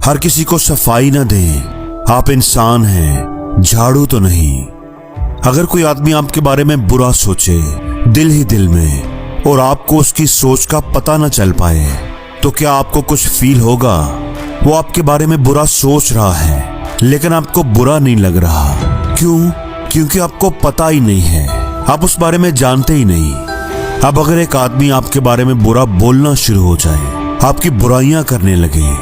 हर किसी को सफाई ना दें। आप इंसान हैं, झाड़ू तो नहीं। अगर कोई आदमी आपके बारे में बुरा सोचे दिल ही दिल में और आपको उसकी सोच का पता ना चल पाए, तो क्या आपको कुछ फील होगा? वो आपके बारे में बुरा सोच रहा है लेकिन आपको बुरा नहीं लग रहा। क्यों? क्योंकि आपको पता ही नहीं है, आप उस बारे में जानते ही नहीं। अब अगर एक आदमी आपके बारे में बुरा बोलना शुरू हो जाए, आपकी बुराइयां करने लगे,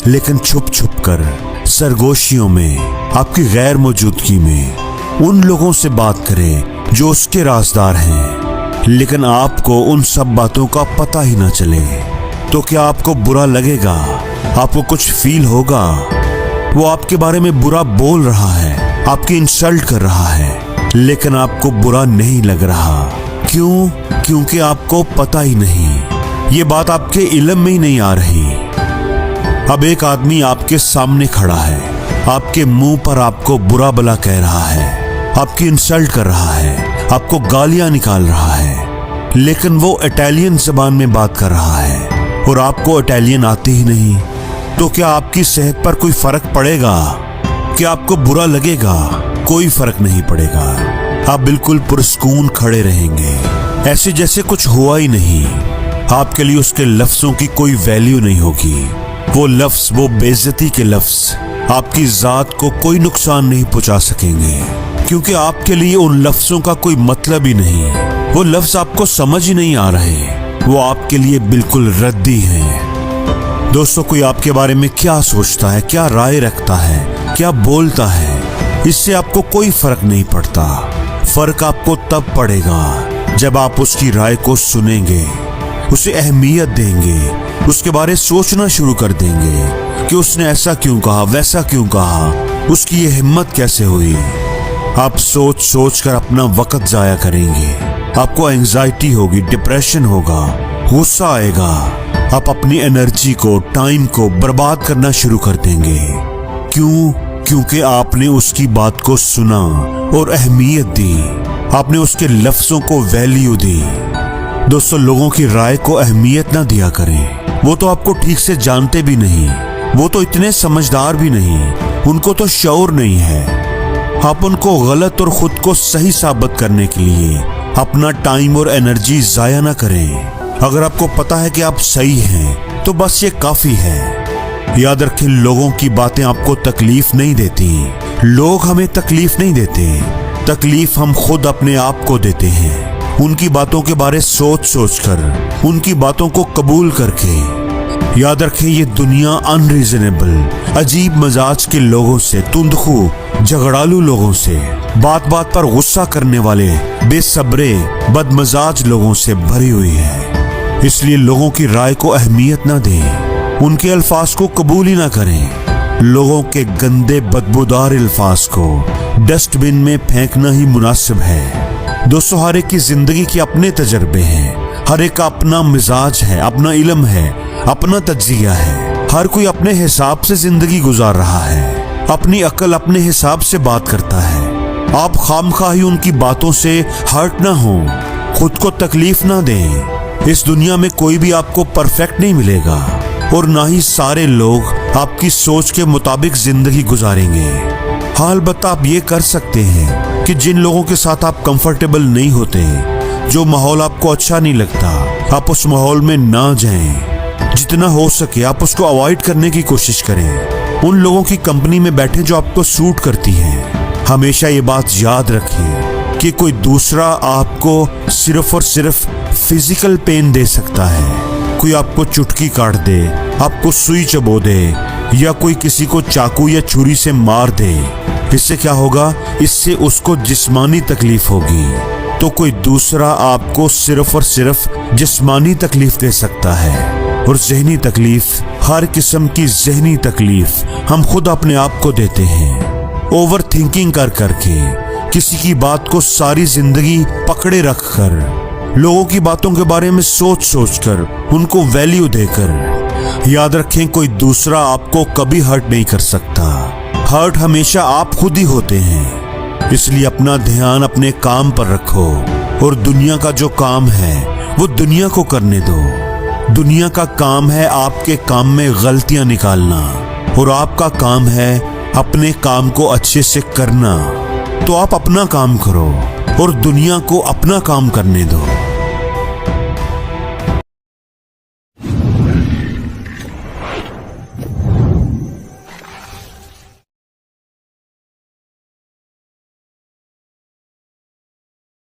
लेकिन छुप छुप कर सरगोशियों में, आपकी गैर मौजूदगी में उन लोगों से बात करे जो उसके राज़दार हैं, लेकिन आपको उन सब बातों का पता ही ना चले, तो क्या आपको बुरा लगेगा? आपको कुछ फील होगा? वो आपके बारे में बुरा बोल रहा है, आपकी इंसल्ट कर रहा है, लेकिन आपको बुरा नहीं लग रहा। क्यों? क्योंकि आपको पता ही नहीं, ये बात आपके इल्म में ही नहीं आ रही। अब एक आदमी आपके सामने खड़ा है, आपके मुंह पर आपको बुरा भला कह रहा है, आपकी इंसल्ट कर रहा है, आपको गालियां निकाल रहा है, लेकिन वो इटालियन ज़बान में बात कर रहा है और आपको इटालियन आती ही नहीं। तो क्या आपकी सेहत पर कोई फर्क पड़ेगा? क्या आपको बुरा लगेगा? कोई फर्क नहीं पड़ेगा। आप बिल्कुल पुरस्कून खड़े रहेंगे, ऐसे जैसे कुछ हुआ ही नहीं। आपके लिए उसके लफ्जों की कोई वैल्यू नहीं होगी। वो लफ्ज, वो बेइज्जती के लफ्ज आपकी जात को कोई नुकसान नहीं पहुंचा सकेंगे, क्योंकि आपके लिए उन लफ्जों का कोई मतलब ही नहीं। वो लफ्ज आपको समझ ही नहीं आ रहे, वो आपके लिए बिल्कुल रद्दी हैं। दोस्तों, कोई आपके बारे में क्या सोचता है, क्या राय रखता है, क्या बोलता है, इससे आपको कोई फर्क नहीं पड़ता। फर्क आपको तब पड़ेगा जब आप उसकी राय को सुनेंगे, उसे अहमियत देंगे, उसके बारे सोचना शुरू कर देंगे कि उसने ऐसा क्यों कहा, वैसा क्यों कहा, उसकी ये हिम्मत कैसे हुई। आप सोच सोच कर अपना वक्त जाया करेंगे, आपको एंजाइटी होगी, डिप्रेशन होगा, गुस्सा आएगा, आप अपनी एनर्जी को, टाइम को बर्बाद करना शुरू कर देंगे। क्यों? क्योंकि आपने उसकी बात को सुना और अहमियत दी, आपने उसके लफ्जों को वैल्यू दी। दोस्तों, लोगों की राय को अहमियत ना दिया करें, वो तो आपको ठीक से जानते भी नहीं, वो तो इतने समझदार भी नहीं, उनको तो शऊर नहीं है। आप उनको गलत और खुद को सही साबित करने के लिए अपना टाइम और एनर्जी जाया ना करें। अगर आपको पता है कि आप सही हैं, तो बस ये काफी है। याद रखें, लोगों की बातें आपको तकलीफ नहीं देती, लोग हमें तकलीफ नहीं देते, तकलीफ हम खुद अपने आप को देते हैं। उनकी बातों के बारे सोच सोच कर, उनकी बातों को कबूल करके। याद रखें, ये दुनिया अनरीजनेबल, अजीब मजाज के लोगों से, तुंदखू, झगड़ालू लोगों से, बात बात पर गुस्सा करने वाले, बेसब्रे, बदमजाज लोगों से भरी हुई है। इसलिए लोगों की राय को अहमियत ना दें, उनके अल्फाज को कबूल ही ना करें। लोगों के गंदे बदबूदार अल्फाज को डस्टबिन में फेंकना ही मुनासिब है। दोस्तों, हर एक की जिंदगी के अपने तजर्बे हैं, हर एक का अपना मिजाज है, अपना इल्म है, अपना तज्जिया है। हर कोई अपने हिसाब से जिंदगी गुजार रहा है, अपनी अक्ल अपने हिसाब से बात करता है। आप खामखाही उनकी बातों से हर्ट ना हो, खुद को तकलीफ ना दें। इस दुनिया में कोई भी आपको परफेक्ट नहीं मिलेगा और ना ही सारे लोग आपकी सोच के मुताबिक जिंदगी गुजारेंगे। हाँ, अलबत्ता आप ये कर सकते हैं कि जिन लोगों के साथ आप कंफर्टेबल नहीं होते, जो माहौल आपको अच्छा नहीं लगता, आप उस माहौल में ना जाएं। जितना हो सके आप उसको अवॉइड करने की कोशिश करें। उन लोगों की कंपनी में बैठे जो आपको सूट करती है। हमेशा ये बात याद रखें कि कोई दूसरा आपको सिर्फ और सिर्फ फिजिकल पेन दे सकता है। कोई आपको चुटकी काट दे, आपको सुई चबो दे, या कोई किसी को चाकू या छुरी से मार दे, इससे क्या होगा? इससे उसको जिस्मानी तकलीफ होगी। तो कोई दूसरा आपको सिर्फ और सिर्फ जिस्मानी तकलीफ दे सकता है, और ज़हनी तकलीफ, हर किस्म की ज़हनी तकलीफ हम खुद अपने आप को देते हैं। ओवर थिंकिंग कर करके, किसी की बात को सारी जिंदगी पकड़े रखकर, लोगों की बातों के बारे में सोच सोच कर, उनको वैल्यू देकर। याद रखें, कोई दूसरा आपको कभी हर्ट नहीं कर सकता, हर्ट हमेशा आप खुद ही होते हैं। इसलिए अपना ध्यान अपने काम पर रखो और दुनिया का जो काम है वो दुनिया को करने दो। दुनिया का काम है आपके काम में गलतियां निकालना, और आपका काम है अपने काम को अच्छे से करना, तो आप अपना काम करो और दुनिया को अपना काम करने दो।